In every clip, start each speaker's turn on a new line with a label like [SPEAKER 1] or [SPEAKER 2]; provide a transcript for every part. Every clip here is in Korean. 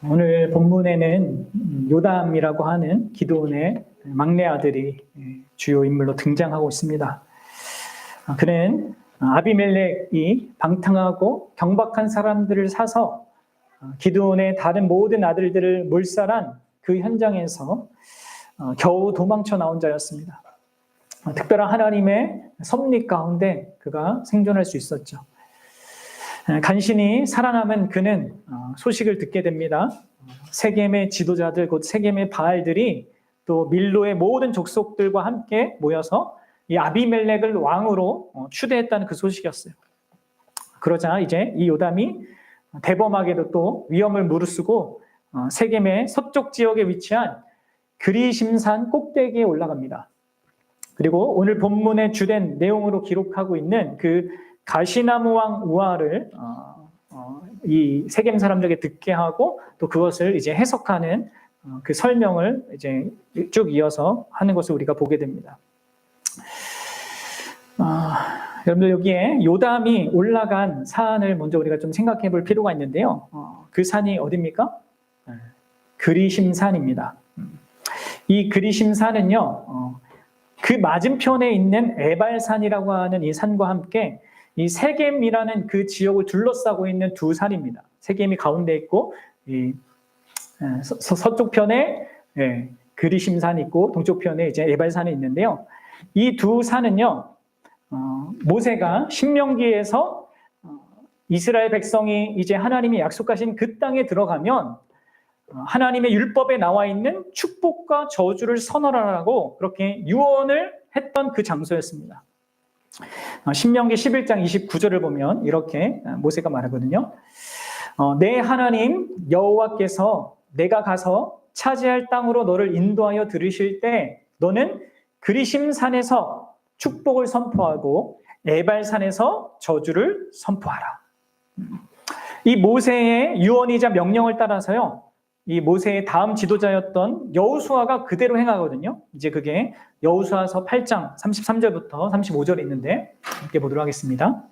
[SPEAKER 1] 오늘 본문에는 요담이라고 하는 기드온의 막내 아들이 주요 인물로 등장하고 있습니다. 그는 아비멜렉이 방탕하고 경박한 사람들을 사서 기드온의 다른 모든 아들들을 몰살한 그 현장에서 겨우 도망쳐 나온 자였습니다. 특별한 하나님의 섭리 가운데 그가 생존할 수 있었죠. 간신히 살아남은 그는 소식을 듣게 됩니다. 세겜의 지도자들, 곧 세겜의 바알들이 또 밀로의 모든 족속들과 함께 모여서 이 아비멜렉을 왕으로 추대했다는 그 소식이었어요. 그러자 이제 이 요담이 대범하게도 또 위험을 무릅쓰고 세겜의 서쪽 지역에 위치한 그리심산 꼭대기에 올라갑니다. 그리고 오늘 본문의 주된 내용으로 기록하고 있는 그 가시나무 왕 우아를 이 세겜 사람들에게 듣게 하고 또 그것을 이제 해석하는 그 설명을 이제 쭉 이어서 하는 것을 우리가 보게 됩니다. 여러분들 여기에 요담이 올라간 산을 먼저 우리가 좀 생각해 볼 필요가 있는데요. 그 산이 어디입니까? 그리심산입니다. 이 그리심산은요, 그 맞은편에 있는 에발산이라고 하는 이 산과 함께 이 세겜이라는 그 지역을 둘러싸고 있는 두 산입니다. 세겜이 가운데 있고 이 서쪽 편에 그리심산이 있고 동쪽 편에 이제 에발산이 있는데요. 이 두 산은요, 모세가 신명기에서 이스라엘 백성이 이제 하나님이 약속하신 그 땅에 들어가면 하나님의 율법에 나와 있는 축복과 저주를 선언하라고 그렇게 유언을 했던 그 장소였습니다. 신명기 11장 29절을 보면 이렇게 모세가 말하거든요. 내 하나님 여호와께서 내가 가서 차지할 땅으로 너를 인도하여 들으실 때 너는 그리심산에서 축복을 선포하고 에발산에서 저주를 선포하라. 이 모세의 유언이자 명령을 따라서요, 이 모세의 다음 지도자였던 여호수아가 그대로 행하거든요. 이제 그게 여호수아서 8장 33절부터 35절에 있는데 함께 보도록 하겠습니다.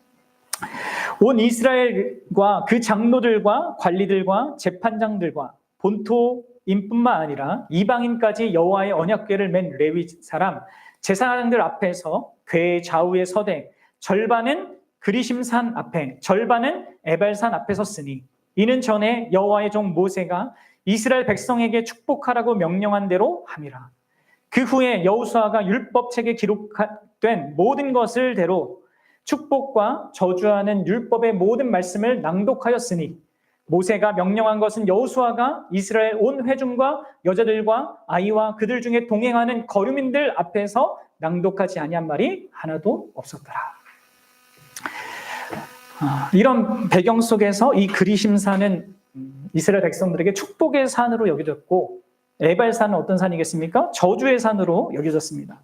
[SPEAKER 1] 온 이스라엘과 그 장로들과 관리들과 재판장들과 본토인뿐만 아니라 이방인까지 여호와의 언약궤를 맨 레위 사람 제사장들 앞에서 궤 좌우에 서되 절반은 그리심산 앞에 절반은 에발산 앞에 섰으니 이는 전에 여호와의 종 모세가 이스라엘 백성에게 축복하라고 명령한 대로 함이라. 그 후에 여호수아가 율법책에 기록된 모든 것을 대로 축복과 저주하는 율법의 모든 말씀을 낭독하였으니 모세가 명령한 것은 여호수아가 이스라엘 온 회중과 여자들과 아이와 그들 중에 동행하는 거류민들 앞에서 낭독하지 아니한 말이 하나도 없었더라. 이런 배경 속에서 이 그리심산은 이스라엘 백성들에게 축복의 산으로 여겨졌고 에발산은 어떤 산이겠습니까? 저주의 산으로 여겨졌습니다.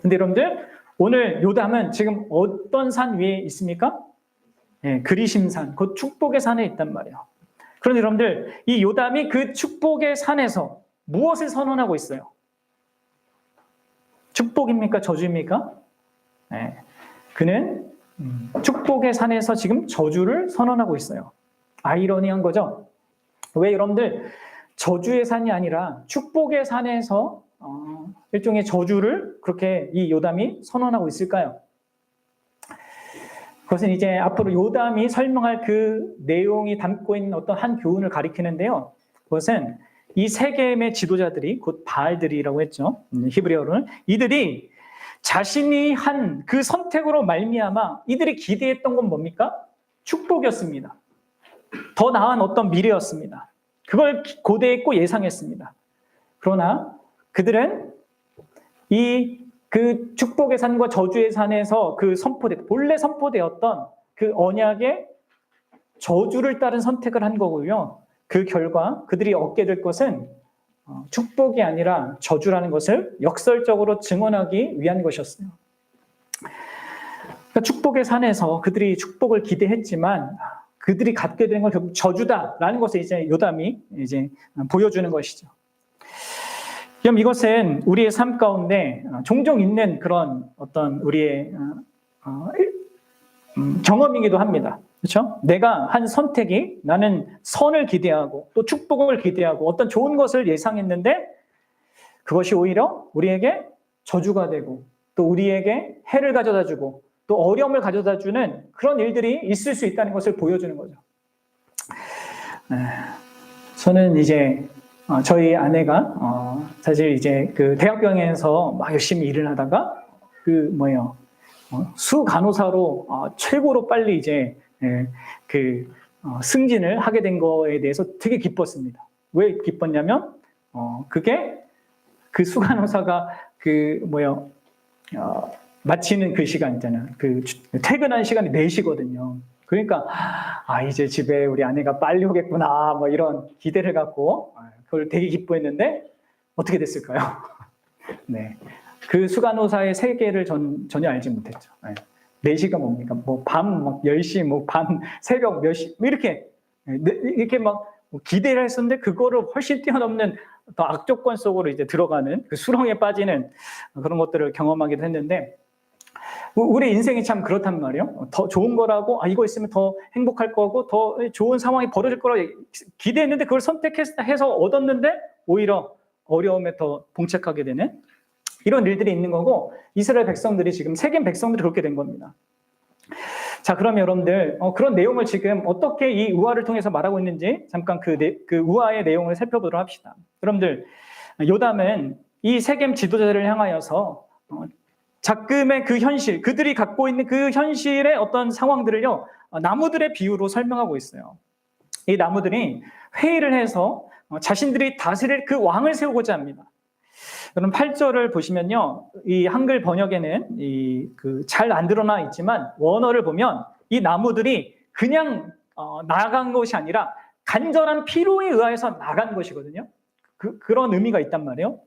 [SPEAKER 1] 근데 여러분들 오늘 요담은 지금 어떤 산 위에 있습니까? 그리심산, 곧 축복의 산에 있단 말이에요. 그런데 여러분들 이 요담이 그 축복의 산에서 무엇을 선언하고 있어요? 축복입니까? 저주입니까? 그는 축복의 산에서 지금 저주를 선언하고 있어요. 아이러니한 거죠. 왜 여러분들 저주의 산이 아니라 축복의 산에서 일종의 저주를 그렇게 이 요담이 선언하고 있을까요? 그것은 이제 앞으로 요담이 설명할 그 내용이 담고 있는 어떤 한 교훈을 가리키는데요. 그것은 이 세겜의 지도자들이 곧 바알들이라고 했죠. 히브리어로는 이들이 자신이 한 그 선택으로 말미암아 이들이 기대했던 건 뭡니까? 축복이었습니다. 더 나은 어떤 미래였습니다. 그걸 고대했고 예상했습니다. 그러나 그들은 그 축복의 산과 저주의 산에서 본래 선포되었던 그 언약의 저주를 따른 선택을 한 거고요. 그 결과 그들이 얻게 될 것은 축복이 아니라 저주라는 것을 역설적으로 증언하기 위한 것이었어요. 그러니까 축복의 산에서 그들이 축복을 기대했지만 그들이 갖게 된 건 결국 저주다라는 것을 이제 요담이 이제 보여주는 것이죠. 그럼 이것은 우리의 삶 가운데 종종 있는 그런 어떤 우리의 경험이기도 합니다. 그렇죠? 내가 한 선택이 나는 선을 기대하고 또 축복을 기대하고 어떤 좋은 것을 예상했는데 그것이 오히려 우리에게 저주가 되고 또 우리에게 해를 가져다 주고 또 어려움을 가져다 주는 그런 일들이 있을 수 있다는 것을 보여주는 거죠. 저는 이제 저희 아내가 사실 이제 그 대학병원에서 막 열심히 일을 하다가 수 간호사로 최고로 빨리 이제 승진을 하게 된 거에 대해서 되게 기뻤습니다. 왜 기뻤냐면 그게 그 수 간호사가 마치는 그 시간 있잖아요. 그 퇴근한 시간이 4시거든요. 그러니까 이제 집에 우리 아내가 빨리 오겠구나 뭐 이런 기대를 갖고 그걸 되게 기뻐했는데 어떻게 됐을까요? 네, 그 수간호사의 세계를 전혀 알지 못했죠. 4시가 뭡니까? 뭐 밤 막 10시, 뭐 밤 새벽 몇 시 이렇게 막 기대를 했었는데 그거를 훨씬 뛰어넘는 더 악조건 속으로 이제 들어가는 그 수렁에 빠지는 그런 것들을 경험하기도 했는데 우리 인생이 참 그렇단 말이에요. 더 좋은 거라고 이거 있으면 더 행복할 거고 더 좋은 상황이 벌어질 거라고 기대했는데 그걸 선택해서 얻었는데 오히려 어려움에 더 봉착하게 되는 이런 일들이 있는 거고 이스라엘 백성들이 지금 세겜 백성들이 그렇게 된 겁니다. 자, 그럼 여러분들 그런 내용을 지금 어떻게 이 우화를 통해서 말하고 있는지 잠깐 그 우화의 내용을 살펴보도록 합시다. 여러분들 요담은 이 세겜 지도자들을 향하여서 작금의 그 현실, 그들이 갖고 있는 그 현실의 어떤 상황들을요 나무들의 비유로 설명하고 있어요. 이 나무들이 회의를 해서 자신들이 다스릴 그 왕을 세우고자 합니다. 여러분 8절을 보시면요, 이 한글 번역에는 잘 안 드러나 있지만 원어를 보면 이 나무들이 그냥 나간 것이 아니라 간절한 필요에 의해서 나간 것이거든요. 그런 의미가 있단 말이에요.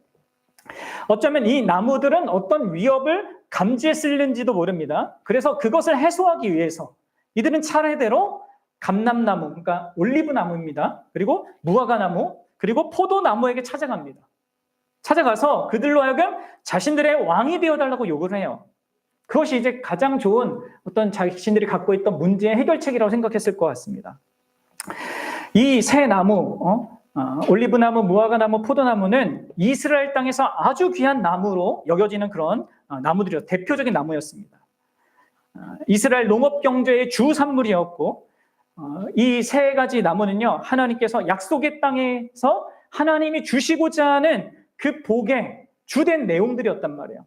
[SPEAKER 1] 어쩌면 이 나무들은 어떤 위협을 감지했을는지도 모릅니다. 그래서 그것을 해소하기 위해서 이들은 차례대로 감람나무, 그러니까 올리브나무입니다. 그리고 무화과나무, 그리고 포도나무에게 찾아갑니다. 찾아가서 그들로 하여금 자신들의 왕이 되어달라고 요구를 해요. 그것이 이제 가장 좋은 어떤 자신들이 갖고 있던 문제의 해결책이라고 생각했을 것 같습니다. 이 세 나무, 올리브나무, 무화과나무, 포도나무는 이스라엘 땅에서 아주 귀한 나무로 여겨지는 그런 나무들이었, 대표적인 나무였습니다. 이스라엘 농업 경제의 주 산물이었고 이 세 가지 나무는요 하나님께서 약속의 땅에서 하나님이 주시고자 하는 그 복의 주된 내용들이었단 말이에요.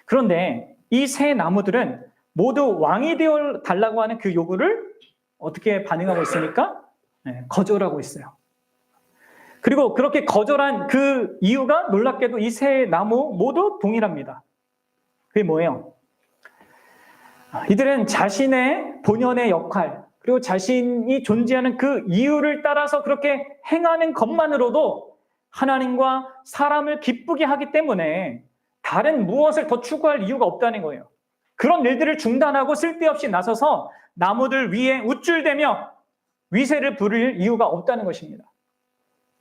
[SPEAKER 1] 그런데 이 세 나무들은 모두 왕이 되어 달라고 하는 그 요구를 어떻게 반응하고 있습니까? 거절하고 있어요. 그리고 그렇게 거절한 그 이유가 놀랍게도 이 세 나무 모두 동일합니다. 그게 뭐예요? 이들은 자신의 본연의 역할, 그리고 자신이 존재하는 그 이유를 따라서 그렇게 행하는 것만으로도 하나님과 사람을 기쁘게 하기 때문에 다른 무엇을 더 추구할 이유가 없다는 거예요. 그런 일들을 중단하고 쓸데없이 나서서 나무들 위에 우쭐대며 위세를 부릴 이유가 없다는 것입니다.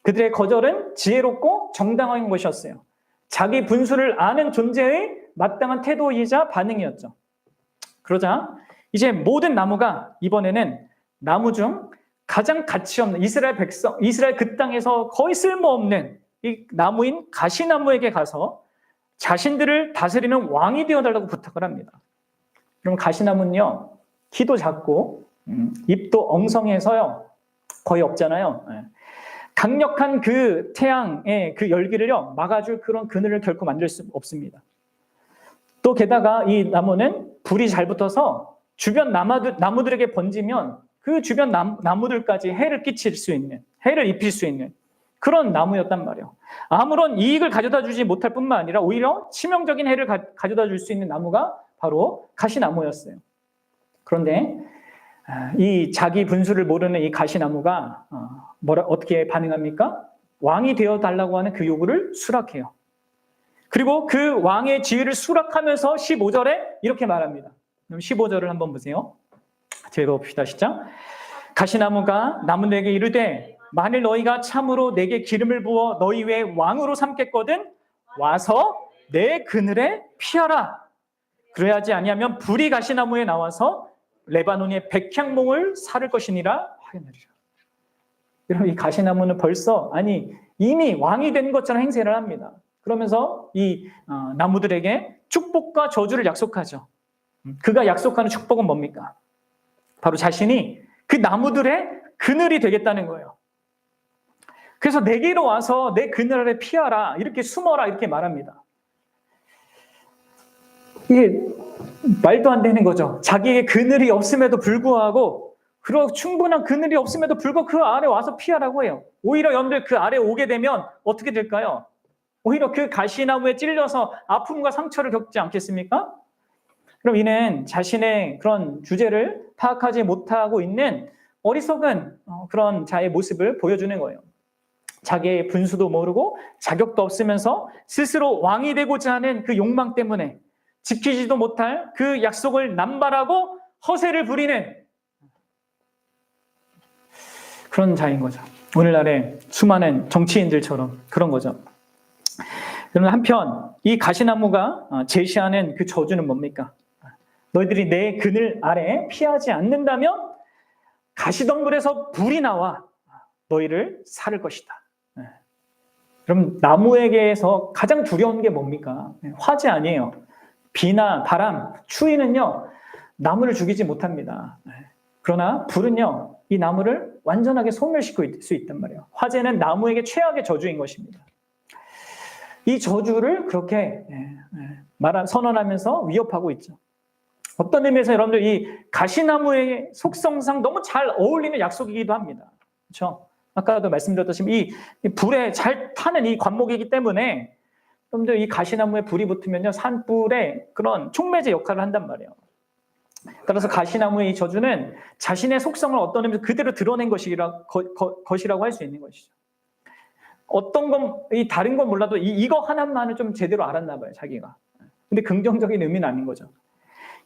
[SPEAKER 1] 그들의 거절은 지혜롭고 정당한 것이었어요. 자기 분수를 아는 존재의 마땅한 태도이자 반응이었죠. 그러자 이제 모든 나무가 이번에는 나무 중 가장 가치 없는 이스라엘 그 땅에서 거의 쓸모없는 이 나무인 가시나무에게 가서 자신들을 다스리는 왕이 되어달라고 부탁을 합니다. 그럼 가시나무는요, 키도 작고 잎도 엉성해서요 거의 없잖아요. 강력한 그 태양의 그 열기를요 막아줄 그런 그늘을 결코 만들 수 없습니다. 또 게다가 이 나무는 불이 잘 붙어서 주변 나무들에게 번지면 그 주변 나무들까지 해를 끼칠 수 있는, 해를 입힐 수 있는 그런 나무였단 말이에요. 아무런 이익을 가져다 주지 못할 뿐만 아니라 오히려 치명적인 해를 가져다 줄 수 있는 나무가 바로 가시나무였어요. 그런데 이 자기 분수를 모르는 이 가시나무가 어떻게 반응합니까? 왕이 되어달라고 하는 그 요구를 수락해요. 그리고 그 왕의 지위를 수락하면서 15절에 이렇게 말합니다. 그럼 15절을 한번 보세요. 읽어봅시다. 시작. 가시나무가 나무들에게 이르되 만일 너희가 참으로 내게 기름을 부어 너희 외에 왕으로 삼겠거든 와서 내 그늘에 피하라. 그래야지 아니하면 불이 가시나무에 나와서 레바논의 백향목을 사를 것이니라 하였느니라. 여러분, 이 가시나무는 벌써 이미 왕이 된 것처럼 행세를 합니다. 그러면서 이 나무들에게 축복과 저주를 약속하죠. 그가 약속하는 축복은 뭡니까? 바로 자신이 그 나무들의 그늘이 되겠다는 거예요. 그래서 내게로 와서 내 그늘 아래 피하라, 이렇게 숨어라, 이렇게 말합니다. 이게 말도 안 되는 거죠. 자기의 그늘이 없음에도 불구하고, 그리고 충분한 그늘이 없음에도 불구하고 그 아래 와서 피하라고 해요. 오히려 여러분들 그 아래 오게 되면 어떻게 될까요? 오히려 그 가시나무에 찔려서 아픔과 상처를 겪지 않겠습니까? 그럼 이는 자신의 그런 주제를 파악하지 못하고 있는 어리석은 그런 자의 모습을 보여주는 거예요. 자기의 분수도 모르고 자격도 없으면서 스스로 왕이 되고자 하는 그 욕망 때문에 지키지도 못할 그 약속을 남발하고 허세를 부리는 그런 자인 거죠. 오늘날의 수많은 정치인들처럼 그런 거죠. 그러면 한편 이 가시나무가 제시하는 그 저주는 뭡니까? 너희들이 내 그늘 아래 피하지 않는다면 가시덩굴에서 불이 나와 너희를 살을 것이다. 그럼 나무에게서 가장 두려운 게 뭡니까? 화재 아니에요. 비나 바람, 추위는요, 나무를 죽이지 못합니다. 그러나 불은요, 이 나무를 완전하게 소멸시킬 수 있단 말이에요. 화재는 나무에게 최악의 저주인 것입니다. 이 저주를 그렇게 선언하면서 위협하고 있죠. 어떤 의미에서 여러분들 이 가시나무의 속성상 너무 잘 어울리는 약속이기도 합니다. 그렇죠? 아까도 말씀드렸듯이 이 불에 잘 타는 이 관목이기 때문에 여러분들 이 가시나무에 불이 붙으면요, 산불에 그런 촉매제 역할을 한단 말이에요. 따라서 가시나무의 이 저주는 자신의 속성을 어떤 의미에서 그대로 드러낸 것이라고 할 수 있는 것이죠. 어떤 건, 다른 건 몰라도 이거 하나만은 좀 제대로 알았나 봐요, 자기가. 근데 긍정적인 의미는 아닌 거죠.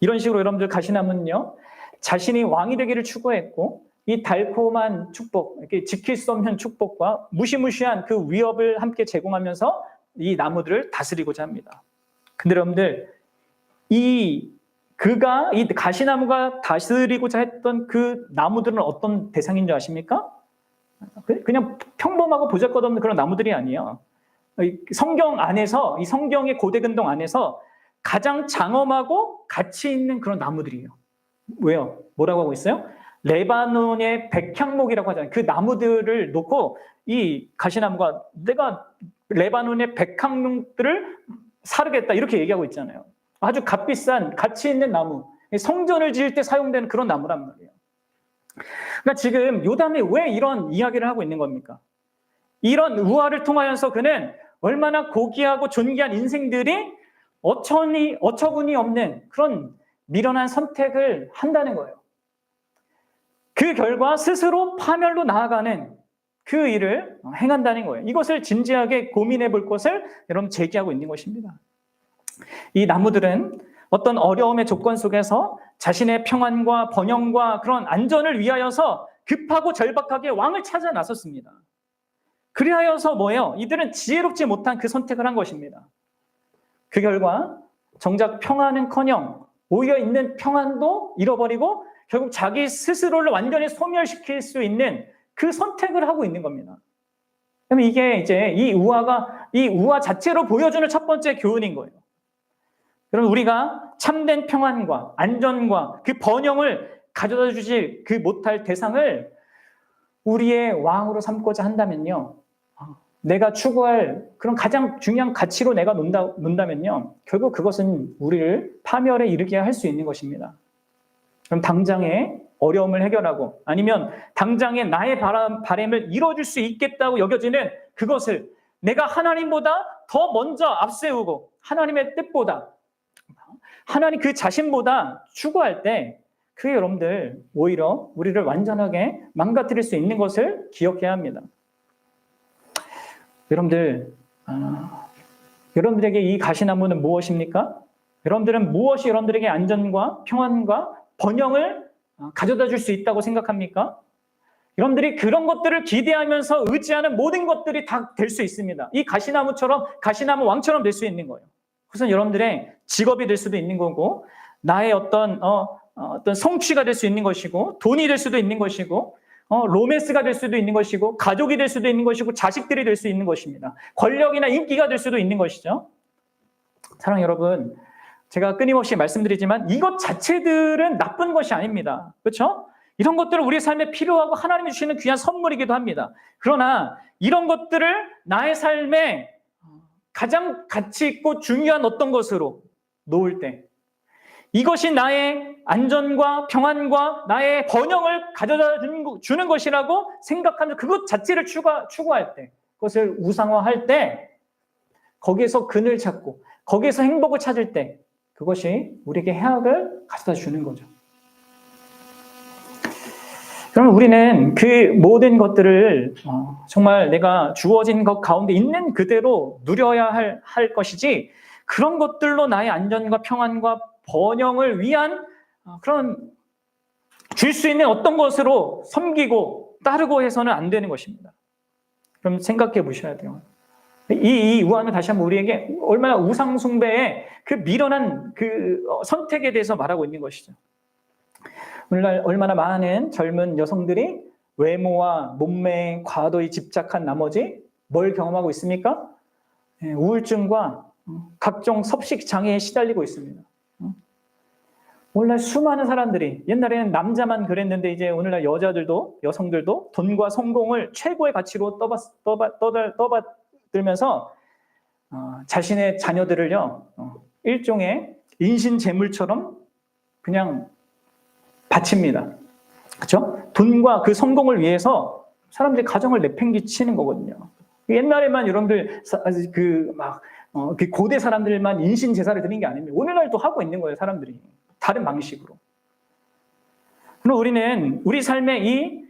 [SPEAKER 1] 이런 식으로 여러분들 가시나무는요, 자신이 왕이 되기를 추구했고, 이 달콤한 축복, 이렇게 지킬 수 없는 축복과 무시무시한 그 위협을 함께 제공하면서 이 나무들을 다스리고자 합니다. 근데 여러분들, 이 가시나무가 다스리고자 했던 그 나무들은 어떤 대상인 줄 아십니까? 그냥 평범하고 보잘것없는 그런 나무들이 아니에요. 성경 안에서, 이 성경의 고대근동 안에서 가장 장엄하고 가치 있는 그런 나무들이에요. 왜요? 뭐라고 하고 있어요? 레바논의 백향목이라고 하잖아요. 그 나무들을 놓고 이 가시나무가 내가 레바논의 백향목들을 사르겠다, 이렇게 얘기하고 있잖아요. 아주 값비싼 가치 있는 나무, 성전을 지을 때 사용되는 그런 나무란 말이에요. 그러니까 지금 요담이 왜 이런 이야기를 하고 있는 겁니까? 이런 우화를 통하여서 그는 얼마나 고귀하고 존귀한 인생들이 어처구니 없는 그런 미련한 선택을 한다는 거예요. 그 결과 스스로 파멸로 나아가는 그 일을 행한다는 거예요. 이것을 진지하게 고민해 볼 것을 여러분 제기하고 있는 것입니다. 이 나무들은 어떤 어려움의 조건 속에서 자신의 평안과 번영과 그런 안전을 위하여서 급하고 절박하게 왕을 찾아 나섰습니다. 그리하여서 뭐예요? 이들은 지혜롭지 못한 그 선택을 한 것입니다. 그 결과 정작 평안은커녕 오히려 있는 평안도 잃어버리고 결국 자기 스스로를 완전히 소멸시킬 수 있는 그 선택을 하고 있는 겁니다. 그럼 이게 이제 이 우화 자체로 보여주는 첫 번째 교훈인 거예요. 여러분, 우리가 참된 평안과 안전과 그 번영을 가져다 주실 그 못할 대상을 우리의 왕으로 삼고자 한다면요, 내가 추구할 그런 가장 중요한 가치로 내가 논다면요, 결국 그것은 우리를 파멸에 이르게 할 수 있는 것입니다. 그럼 당장의 어려움을 해결하고 아니면 당장의 나의 바람을 이뤄줄 수 있겠다고 여겨지는 그것을 내가 하나님보다 더 먼저 앞세우고 하나님의 뜻보다, 하나님 그 자신보다 추구할 때 그게 여러분들 오히려 우리를 완전하게 망가뜨릴 수 있는 것을 기억해야 합니다. 여러분들, 여러분들에게 이 가시나무는 무엇입니까? 여러분들은 무엇이 여러분들에게 안전과 평안과 번영을 가져다 줄 수 있다고 생각합니까? 여러분들이 그런 것들을 기대하면서 의지하는 모든 것들이 다 될 수 있습니다. 이 가시나무 왕처럼 될 수 있는 거예요. 그것은 여러분들의 직업이 될 수도 있는 거고, 나의 어떤 어떤 성취가 될 수 있는 것이고, 돈이 될 수도 있는 것이고, 로맨스가 될 수도 있는 것이고, 가족이 될 수도 있는 것이고, 자식들이 될 수 있는 것입니다. 권력이나 인기가 될 수도 있는 것이죠. 사랑하는 여러분, 제가 끊임없이 말씀드리지만 이것 자체들은 나쁜 것이 아닙니다. 그렇죠? 이런 것들은 우리 삶에 필요하고 하나님이 주시는 귀한 선물이기도 합니다. 그러나 이런 것들을 나의 삶에 가장 가치 있고 중요한 어떤 것으로 놓을 때, 이것이 나의 안전과 평안과 나의 번영을 가져다 주는 것이라고 생각하면 그것 자체를 추구할 때, 그것을 우상화할 때, 거기에서 근을 찾고 거기에서 행복을 찾을 때 그것이 우리에게 해악을 가져다 주는 거죠. 그럼 우리는 그 모든 것들을 정말 내가 주어진 것 가운데 있는 그대로 누려야 할 것이지, 그런 것들로 나의 안전과 평안과 번영을 위한 그런 줄 수 있는 어떤 것으로 섬기고 따르고 해서는 안 되는 것입니다. 그럼 생각해 보셔야 돼요. 이 우화는 다시 한번 우리에게 얼마나 우상 숭배의 그 미련한 그 선택에 대해서 말하고 있는 것이죠. 오늘날 얼마나 많은 젊은 여성들이 외모와 몸매에 과도히 집착한 나머지 뭘 경험하고 있습니까? 우울증과 각종 섭식 장애에 시달리고 있습니다. 오늘날 수많은 사람들이, 옛날에는 남자만 그랬는데 이제 오늘날 여자들도, 여성들도 돈과 성공을 최고의 가치로 떠받들면서 자신의 자녀들을요, 일종의 인신재물처럼 그냥 바칩니다. 그렇죠? 돈과 그 성공을 위해서 사람들이 가정을 내팽개치는 거거든요. 옛날에만 여러분들 그 고대 사람들만 인신 제사를 드린 게 아닙니다. 오늘날도 하고 있는 거예요, 사람들이. 다른 방식으로. 그럼 우리는 우리 삶에 이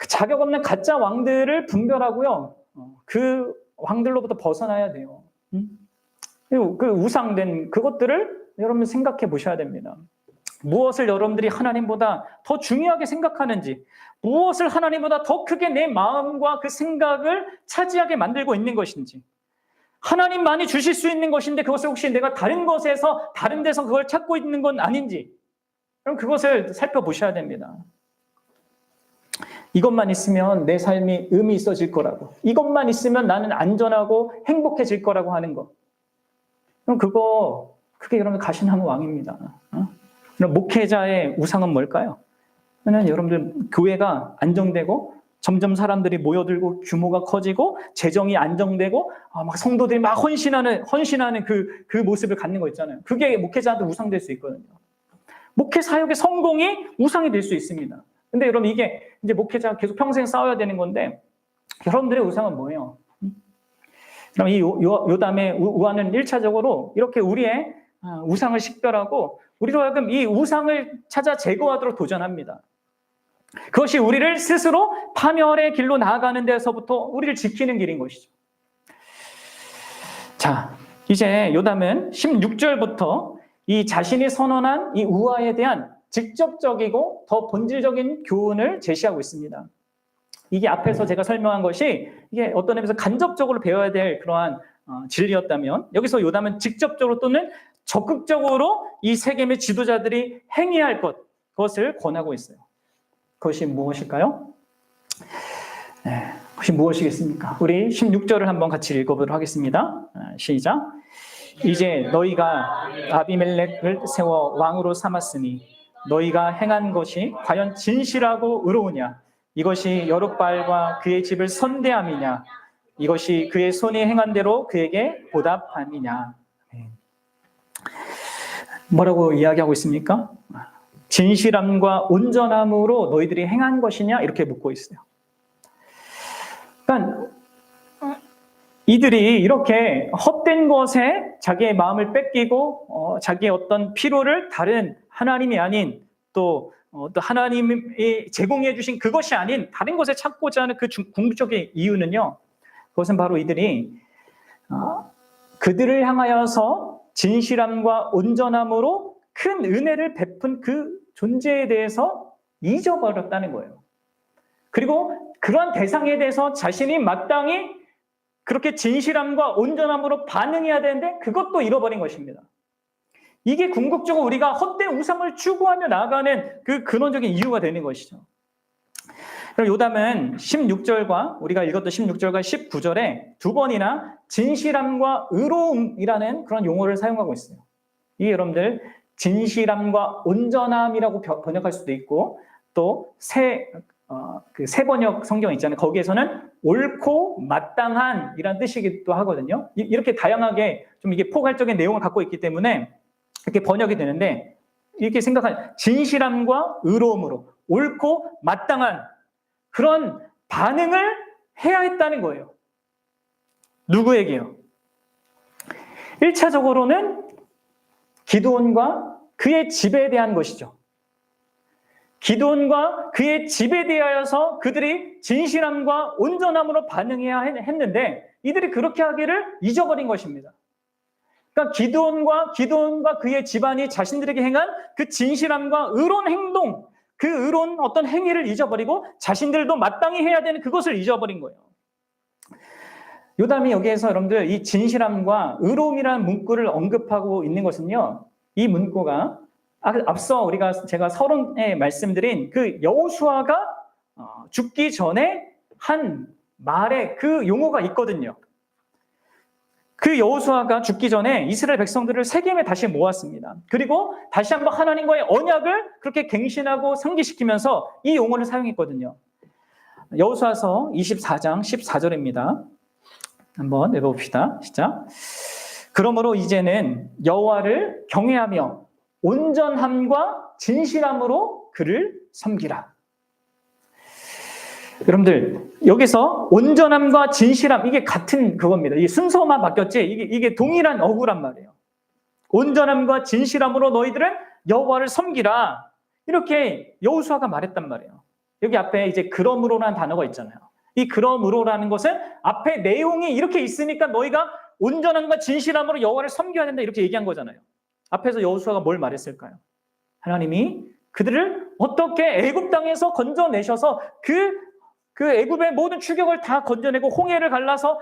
[SPEAKER 1] 자격 없는 가짜 왕들을 분별하고요, 그 왕들로부터 벗어나야 돼요. 그리고 그 우상된 그것들을 여러분 생각해 보셔야 됩니다. 무엇을 여러분들이 하나님보다 더 중요하게 생각하는지, 무엇을 하나님보다 더 크게 내 마음과 그 생각을 차지하게 만들고 있는 것인지, 하나님만이 주실 수 있는 것인데 그것을 혹시 내가 다른 것에서, 다른 데서 그걸 찾고 있는 건 아닌지, 그럼 그것을 살펴보셔야 됩니다. 이것만 있으면 내 삶이 의미 있어질 거라고, 이것만 있으면 나는 안전하고 행복해질 거라고 하는 것, 그럼 그게 여러분 가시나무 왕입니다. 그럼 목회자의 우상은 뭘까요? 그러면 여러분들 교회가 안정되고 점점 사람들이 모여들고 규모가 커지고 재정이 안정되고 막 성도들이 막 헌신하는 그 모습을 갖는 거 있잖아요. 그게 목회자한테 우상될 수 있거든요. 목회 사역의 성공이 우상이 될 수 있습니다. 근데 여러분 이게 이제 목회자가 계속 평생 싸워야 되는 건데, 여러분들의 우상은 뭐예요? 그럼 이 요담의 우화는 1차적으로 이렇게 우리의 우상을 식별하고 우리로 하여금 이 우상을 찾아 제거하도록 도전합니다. 그것이 우리를 스스로 파멸의 길로 나아가는 데서부터 우리를 지키는 길인 것이죠. 자, 이제 요담은 16절부터 이 자신이 선언한 이 우화에 대한 직접적이고 더 본질적인 교훈을 제시하고 있습니다. 이게 앞에서 제가 설명한 것이 이게 어떤 의미에서 간접적으로 배워야 될 그러한 진리였다면, 여기서 요담은 직접적으로 또는 적극적으로 이 세겜의 지도자들이 행해야 할 그것을 권하고 있어요. 그것이 무엇일까요? 그것이 무엇이겠습니까? 우리 16절을 한번 같이 읽어보도록 하겠습니다. 시작. 이제 너희가 아비멜렉을 세워 왕으로 삼았으니 너희가 행한 것이 과연 진실하고 의로우냐? 이것이 여룻바알과 그의 집을 선대함이냐? 이것이 그의 손이 행한 대로 그에게 보답함이냐? 뭐라고 이야기하고 있습니까? 진실함과 온전함으로 너희들이 행한 것이냐? 이렇게 묻고 있어요. 그러니까 이들이 이렇게 헛된 것에 자기의 마음을 뺏기고 자기의 어떤 필요를 다른 하나님이 아닌 또 하나님이 제공해 주신 그것이 아닌 다른 것에 찾고자 하는 그 궁극적인 이유는요, 그것은 바로 이들이 그들을 향하여서 진실함과 온전함으로 큰 은혜를 베푼 그 존재에 대해서 잊어버렸다는 거예요. 그리고 그런 대상에 대해서 자신이 마땅히 그렇게 진실함과 온전함으로 반응해야 되는데 그것도 잃어버린 것입니다. 이게 궁극적으로 우리가 헛된 우상을 추구하며 나아가는 그 근원적인 이유가 되는 것이죠. 그럼 요담은 16절과 우리가 읽었던 16절과 19절에 두 번이나 진실함과 의로움이라는 그런 용어를 사용하고 있어요. 이게 여러분들 진실함과 온전함이라고 번역할 수도 있고 또 새 번역 성경 있잖아요. 거기에서는 옳고 마땅한이라는 뜻이기도 하거든요. 이렇게 다양하게 좀 이게 포괄적인 내용을 갖고 있기 때문에 이렇게 번역이 되는데 이렇게 생각하는 진실함과 의로움으로 옳고 마땅한 그런 반응을 해야 했다는 거예요. 누구에게요? 1차적으로는 기드온과 그의 집에 대한 것이죠. 기드온과 그의 집에 대하여서 그들이 진실함과 온전함으로 반응해야 했는데 이들이 그렇게 하기를 잊어버린 것입니다. 그러니까 기드온과 그의 집안이 자신들에게 행한 그 진실함과 의로운 행동, 그 의로운 어떤 행위를 잊어버리고 자신들도 마땅히 해야 되는 그것을 잊어버린 거예요. 요담이 여기에서 여러분들 이 진실함과 의로움이라는 문구를 언급하고 있는 것은요. 이 문구가 앞서 제가 서론에 말씀드린 그 여호수아가 죽기 전에 한 말에 그 용어가 있거든요. 그 여호수아가 죽기 전에 이스라엘 백성들을 세겜에 다시 모았습니다. 그리고 다시 한번 하나님과의 언약을 그렇게 갱신하고 상기시키면서 이 용어를 사용했거든요. 여호수아서 24장 14절입니다. 한번 읽어봅시다. 시작. 그러므로 이제는 여호와를 경외하며 온전함과 진실함으로 그를 섬기라. 여러분들 여기서 온전함과 진실함 이게 같은 그겁니다. 이 순서만 바뀌었지 이게 동일한 어구란 말이에요. 온전함과 진실함으로 너희들은 여호와를 섬기라. 이렇게 여호수아가 말했단 말이에요. 여기 앞에 이제 그러므로라는 단어가 있잖아요. 이 그러므로라는 것은 앞에 내용이 이렇게 있으니까 너희가 온전함과 진실함으로 여호와를 섬겨야 된다 이렇게 얘기한 거잖아요. 앞에서 여호수아가 뭘 말했을까요? 하나님이 그들을 어떻게 애굽 땅에서 건져내셔서 그 애굽의 모든 추격을 다 건져내고 홍해를 갈라서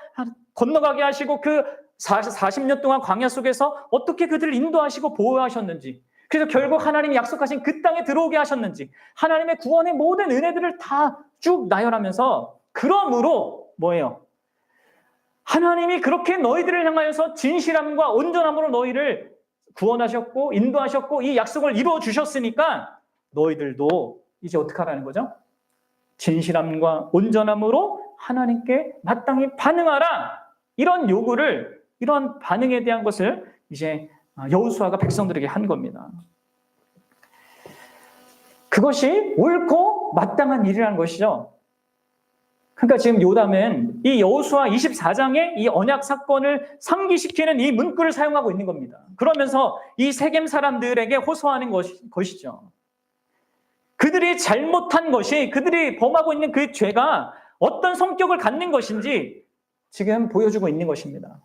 [SPEAKER 1] 건너가게 하시고 그 40년 동안 광야 속에서 어떻게 그들을 인도하시고 보호하셨는지, 그래서 결국 하나님이 약속하신 그 땅에 들어오게 하셨는지, 하나님의 구원의 모든 은혜들을 다 쭉 나열하면서 그러므로 뭐예요? 하나님이 그렇게 너희들을 향하여서 진실함과 온전함으로 너희를 구원하셨고 인도하셨고 이 약속을 이루어 주셨으니까 너희들도 이제 어떻게 하라는 거죠? 진실함과 온전함으로 하나님께 마땅히 반응하라. 이런 요구를, 이런 반응에 대한 것을 이제 여호수아가 백성들에게 한 겁니다. 그것이 옳고 마땅한 일이라는 것이죠. 그러니까 지금 요담은 이 여호수아 24장의 이 언약 사건을 상기시키는 이 문구를 사용하고 있는 겁니다. 그러면서 이 세겜 사람들에게 호소하는 것이죠. 그들이 잘못한 것이, 그들이 범하고 있는 그 죄가 어떤 성격을 갖는 것인지 지금 보여주고 있는 것입니다.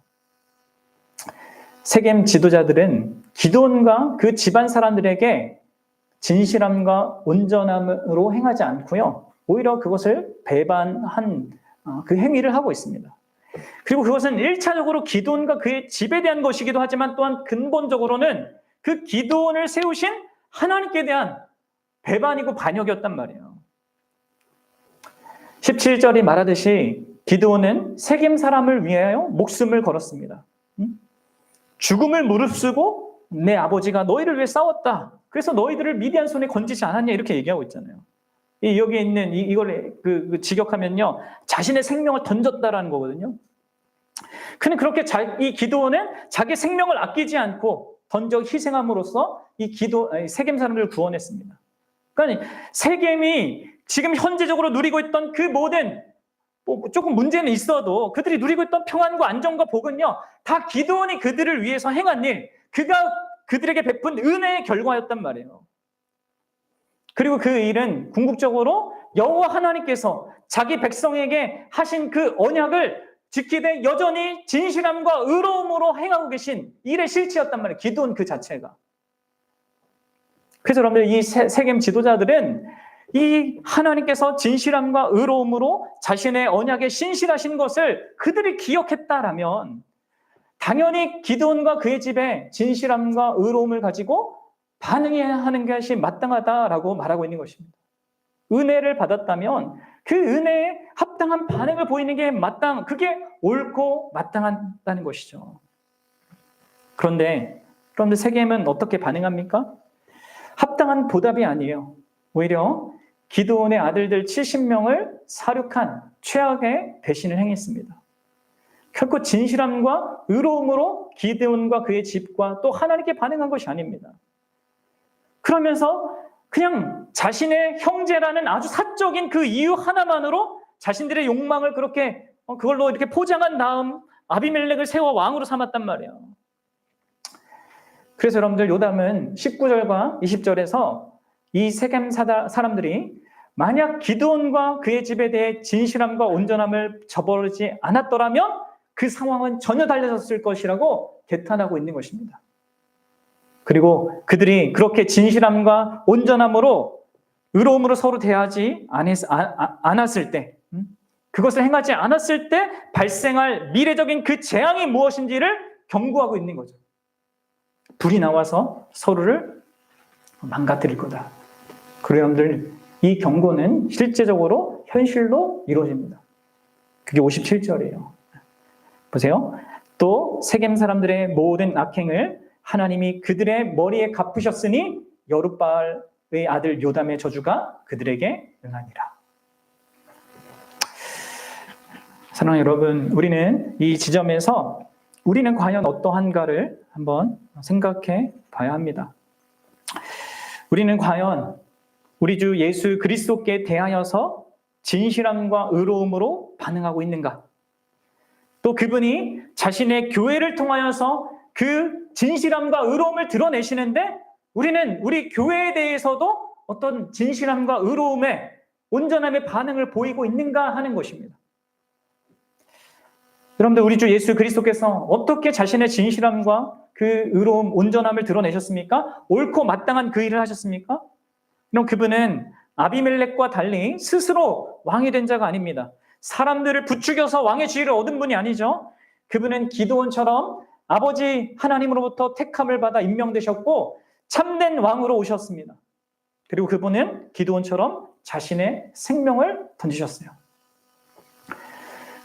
[SPEAKER 1] 세겜 지도자들은 기드온과 그 집안 사람들에게 진실함과 온전함으로 행하지 않고요. 오히려 그것을 배반한 그 행위를 하고 있습니다. 그리고 그것은 1차적으로 기드온과 그의 집에 대한 것이기도 하지만 또한 근본적으로는 그 기드온을 세우신 하나님께 대한 배반이고 반역이었단 말이에요. 17절이 말하듯이 기드온은 세겜 사람을 위하여 목숨을 걸었습니다. 죽음을 무릅쓰고 내 아버지가 너희를 위해 싸웠다. 그래서 너희들을 미디안 손에 건지지 않았냐 이렇게 얘기하고 있잖아요. 여기에 있는 이걸 직역하면요, 자신의 생명을 던졌다라는 거거든요. 그는 그렇게 이 기드온은 자기 생명을 아끼지 않고 던져 희생함으로써 세겜 사람들을 구원했습니다. 그러니까 세겜이 지금 현재적으로 누리고 있던 그 모든 조금 문제는 있어도 그들이 누리고 있던 평안과 안정과 복은요, 다 기드온이 그들을 위해서 행한 일, 그가 그들에게 베푼 은혜의 결과였단 말이에요. 그리고 그 일은 궁극적으로 여호와 하나님께서 자기 백성에게 하신 그 언약을 지키되 여전히 진실함과 의로움으로 행하고 계신 일의 실체였단 말이에요. 기드온 그 자체가. 그래서 여러분들 이 세겜 지도자들은 이 하나님께서 진실함과 의로움으로 자신의 언약에 신실하신 것을 그들이 기억했다라면 당연히 기드온과 그의 집에 진실함과 의로움을 가지고 반응해야 하는 것이 마땅하다라고 말하고 있는 것입니다. 은혜를 받았다면 그 은혜에 합당한 반응을 보이는 게 그게 옳고 마땅하다는 것이죠. 그런데 세겜은 어떻게 반응합니까? 합당한 보답이 아니에요. 오히려 기드온의 아들들 70명을 사륙한 최악의 배신을 행했습니다. 결코 진실함과 의로움으로 기드온과 그의 집과 또 하나님께 반응한 것이 아닙니다. 그러면서 그냥 자신의 형제라는 아주 사적인 그 이유 하나만으로 자신들의 욕망을 그걸로 이렇게 포장한 다음 아비멜렉을 세워 왕으로 삼았단 말이에요. 그래서 여러분들 요담은 19절과 20절에서 이 세겜 사람들이 만약 기드온과 그의 집에 대해 진실함과 온전함을 저버리지 않았더라면 그 상황은 전혀 달라졌을 것이라고 개탄하고 있는 것입니다. 그리고 그들이 그렇게 진실함과 온전함으로 의로움으로 서로 대하지 않았을 때, 그것을 행하지 않았을 때 발생할 미래적인 그 재앙이 무엇인지를 경고하고 있는 거죠. 불이 나와서 서로를 망가뜨릴 거다. 그리고 여러분들 이 경고는 실제적으로 현실로 이루어집니다. 그게 57절이에요. 보세요. 또 세겜 사람들의 모든 악행을 하나님이 그들의 머리에 갚으셨으니 여룻바알의 아들 요담의 저주가 그들에게 응하니라. 사랑하는 여러분, 우리는 이 지점에서 우리는 과연 어떠한가를 한번 생각해 봐야 합니다. 우리는 과연 우리 주 예수 그리스도께 대하여서 진실함과 의로움으로 반응하고 있는가? 또 그분이 자신의 교회를 통하여서 그 진실함과 의로움을 드러내시는데 우리는 우리 교회에 대해서도 어떤 진실함과 의로움에 온전함의 반응을 보이고 있는가 하는 것입니다. 여러분들 우리 주 예수 그리스도께서 어떻게 자신의 진실함과 그 의로움, 온전함을 드러내셨습니까? 옳고 마땅한 그 일을 하셨습니까? 그럼 그분은 아비멜렉과 달리 스스로 왕이 된 자가 아닙니다. 사람들을 부추겨서 왕의 지위를 얻은 분이 아니죠. 그분은 기드온처럼 아버지 하나님으로부터 택함을 받아 임명되셨고 참된 왕으로 오셨습니다. 그리고 그분은 기드온처럼 자신의 생명을 던지셨어요.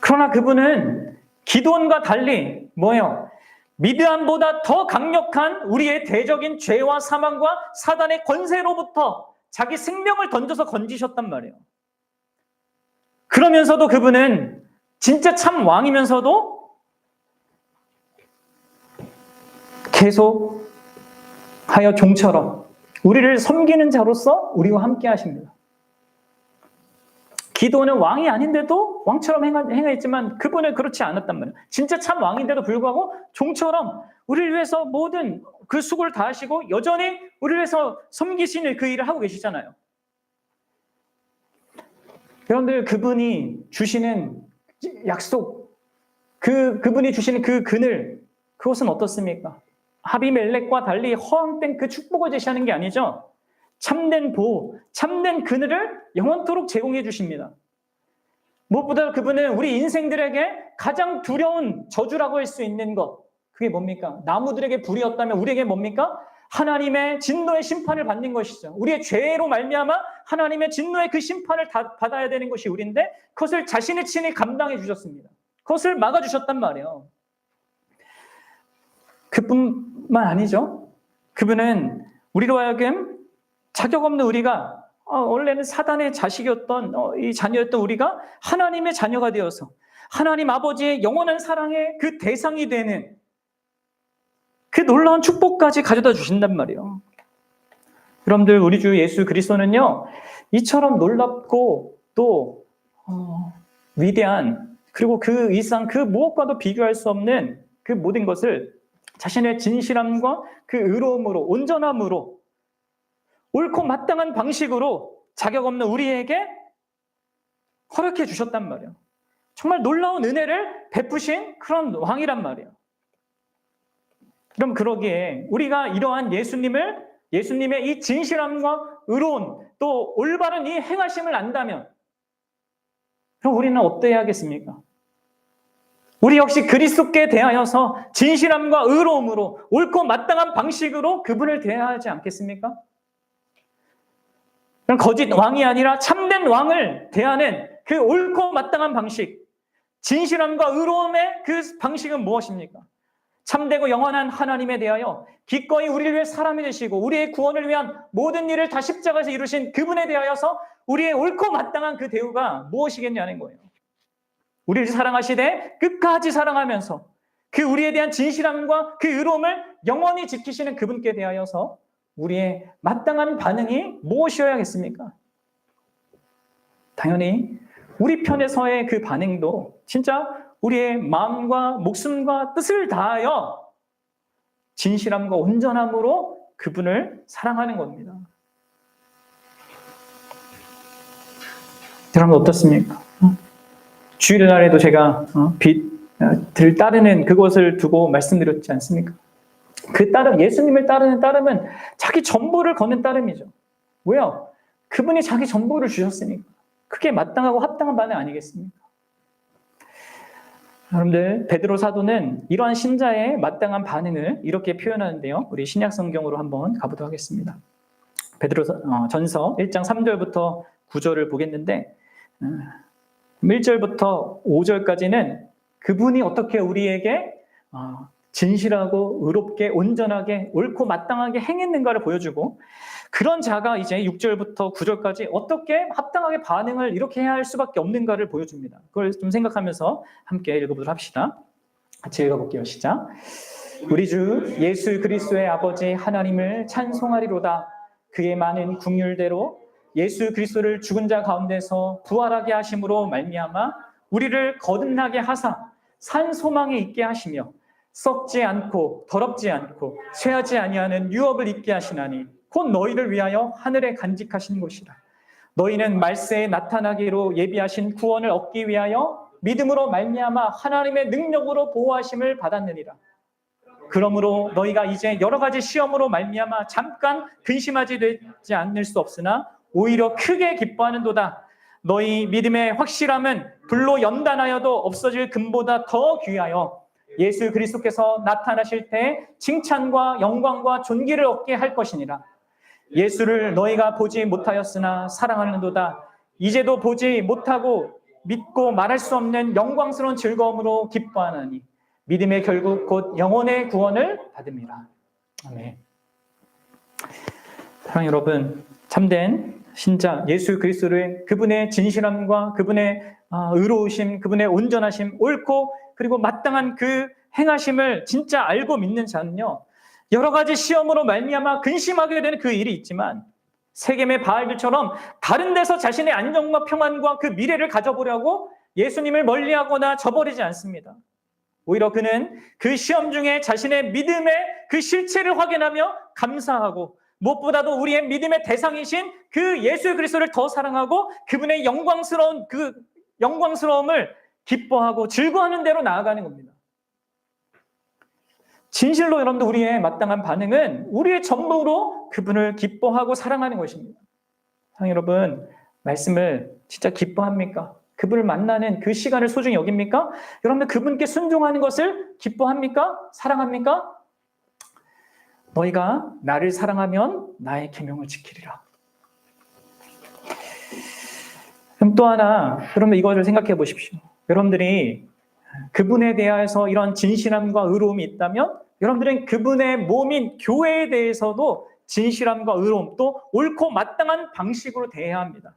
[SPEAKER 1] 그러나 그분은 기드온과 달리 뭐예요? 미드안보다 더 강력한 우리의 대적인 죄와 사망과 사단의 권세로부터 자기 생명을 던져서 건지셨단 말이에요. 그러면서도 그분은 진짜 참 왕이면서도 계속 하여 종처럼 우리를 섬기는 자로서 우리와 함께 하십니다. 기드온은 왕이 아닌데도 왕처럼 행했지만 그분은 그렇지 않았단 말이에요. 진짜 참 왕인데도 불구하고 종처럼 우리를 위해서 모든 그 수고를 다하시고 여전히 우리를 위해서 섬기시는 그 일을 하고 계시잖아요. 여러분들 그분이 주시는 약속, 그분이 주시는 그 그늘, 그것은 어떻습니까? 아비멜렉과 달리 허황된 그 축복을 제시하는 게 아니죠. 참된 보호, 참된 그늘을 영원토록 제공해 주십니다. 무엇보다 그분은 우리 인생들에게 가장 두려운 저주라고 할 수 있는 것, 그게 뭡니까? 나무들에게 불이었다면 우리에게 뭡니까? 하나님의 진노의 심판을 받는 것이죠. 우리의 죄로 말미암아 하나님의 진노의 그 심판을 받아야 되는 것이 우리인데 그것을 자신의 친히 감당해 주셨습니다. 그것을 막아주셨단 말이에요. 그뿐만 아니죠. 그분은 우리로 하여금 자격 없는 우리가 원래는 사단의 자식이었던 이 자녀였던 우리가 하나님의 자녀가 되어서 하나님 아버지의 영원한 사랑의 그 대상이 되는 그 놀라운 축복까지 가져다 주신단 말이에요. 여러분들 우리 주 예수 그리스도는요 이처럼 놀랍고 또 위대한 그리고 그 이상 그 무엇과도 비교할 수 없는 그 모든 것을 자신의 진실함과 그 의로움으로 온전함으로 옳고 마땅한 방식으로 자격 없는 우리에게 허락해 주셨단 말이에요. 정말 놀라운 은혜를 베푸신 그런 왕이란 말이에요. 그럼 그러기에 우리가 이러한 예수님의 이 진실함과 의로운 또 올바른 이 행하심을 안다면 그럼 우리는 어때야 하겠습니까? 우리 역시 그리스도께 대하여서 진실함과 의로움으로 옳고 마땅한 방식으로 그분을 대해야 하지 않겠습니까? 거짓 왕이 아니라 참된 왕을 대하는 그 옳고 마땅한 방식, 진실함과 의로움의 그 방식은 무엇입니까? 참되고 영원한 하나님에 대하여 기꺼이 우리를 위해 사람이 되시고 우리의 구원을 위한 모든 일을 다 십자가에서 이루신 그분에 대하여서 우리의 옳고 마땅한 그 대우가 무엇이겠냐는 거예요. 우리를 사랑하시되 끝까지 사랑하면서 그 우리에 대한 진실함과 그 의로움을 영원히 지키시는 그분께 대하여서 우리의 마땅한 반응이 무엇이어야겠습니까? 당연히 우리 편에서의 그 반응도 진짜 우리의 마음과 목숨과 뜻을 다하여 진실함과 온전함으로 그분을 사랑하는 겁니다. 여러분 어떻습니까? 주일날에도 제가 빛을 따르는 그것을 두고 말씀드렸지 않습니까? 그 따름, 예수님을 따르는 따름은 자기 전부를 거는 따름이죠. 왜요? 그분이 자기 전부를 주셨으니까. 그게 마땅하고 합당한 반응 아니겠습니까? 여러분들, 베드로 사도는 이러한 신자의 마땅한 반응을 이렇게 표현하는데요. 우리 신약 성경으로 한번 가보도록 하겠습니다. 베드로 전서 1장 3절부터 9절을 보겠는데 1절부터 5절까지는 그분이 어떻게 우리에게 진실하고 의롭게 온전하게 옳고 마땅하게 행했는가를 보여주고 그런 자가 이제 6절부터 9절까지 어떻게 합당하게 반응을 이렇게 해야 할 수밖에 없는가를 보여줍니다. 그걸 좀 생각하면서 함께 읽어보도록 합시다. 같이 읽어볼게요. 시작. 우리 주 예수 그리스도의 아버지 하나님을 찬송하리로다. 그의 많은 긍휼대로 예수 그리스도를 죽은 자 가운데서 부활하게 하심으로 말미암아 우리를 거듭나게 하사 산 소망에 있게 하시며 썩지 않고 더럽지 않고 쇠하지 아니하는 유업을 입게 하시나니 곧 너희를 위하여 하늘에 간직하신 것이라. 너희는 말세에 나타나기로 예비하신 구원을 얻기 위하여 믿음으로 말미암아 하나님의 능력으로 보호하심을 받았느니라. 그러므로 너희가 이제 여러 가지 시험으로 말미암아 잠깐 근심하지 되지 않을 수 없으나 오히려 크게 기뻐하는도다. 너희 믿음의 확실함은 불로 연단하여도 없어질 금보다 더 귀하여 예수 그리스도께서 나타나실 때 칭찬과 영광과 존귀를 얻게 할 것이니라. 예수를 너희가 보지 못하였으나 사랑하는도다. 이제도 보지 못하고 믿고 말할 수 없는 영광스러운 즐거움으로 기뻐하나니 믿음의 결국 곧 영혼의 구원을 받음이라. 아멘. 사랑 여러분, 참된 신자 예수 그리스도의 그분의 진실함과 그분의 의로우심, 그분의 온전하심, 옳고 그리고 마땅한 그 행하심을 진짜 알고 믿는 자는요, 여러 가지 시험으로 말미암아 근심하게 되는 그 일이 있지만 세겜의 바알들처럼 다른 데서 자신의 안정과 평안과 그 미래를 가져보려고 예수님을 멀리하거나 저버리지 않습니다. 오히려 그는 그 시험 중에 자신의 믿음의 그 실체를 확인하며 감사하고 무엇보다도 우리의 믿음의 대상이신 그 예수 그리스도를 더 사랑하고 그분의 영광스러운 그 영광스러움을 기뻐하고 즐거워하는 대로 나아가는 겁니다. 진실로 여러분들 우리의 마땅한 반응은 우리의 전부로 그분을 기뻐하고 사랑하는 것입니다. 사랑 여러분, 말씀을 진짜 기뻐합니까? 그분을 만나는 그 시간을 소중히 여깁니까? 여러분들 그분께 순종하는 것을 기뻐합니까? 사랑합니까? 너희가 나를 사랑하면 나의 계명을 지키리라. 그럼 또 하나, 여러분 이거를 생각해 보십시오. 여러분들이 그분에 대해서 이런 진실함과 의로움이 있다면 여러분들은 그분의 몸인 교회에 대해서도 진실함과 의로움 또 옳고 마땅한 방식으로 대해야 합니다.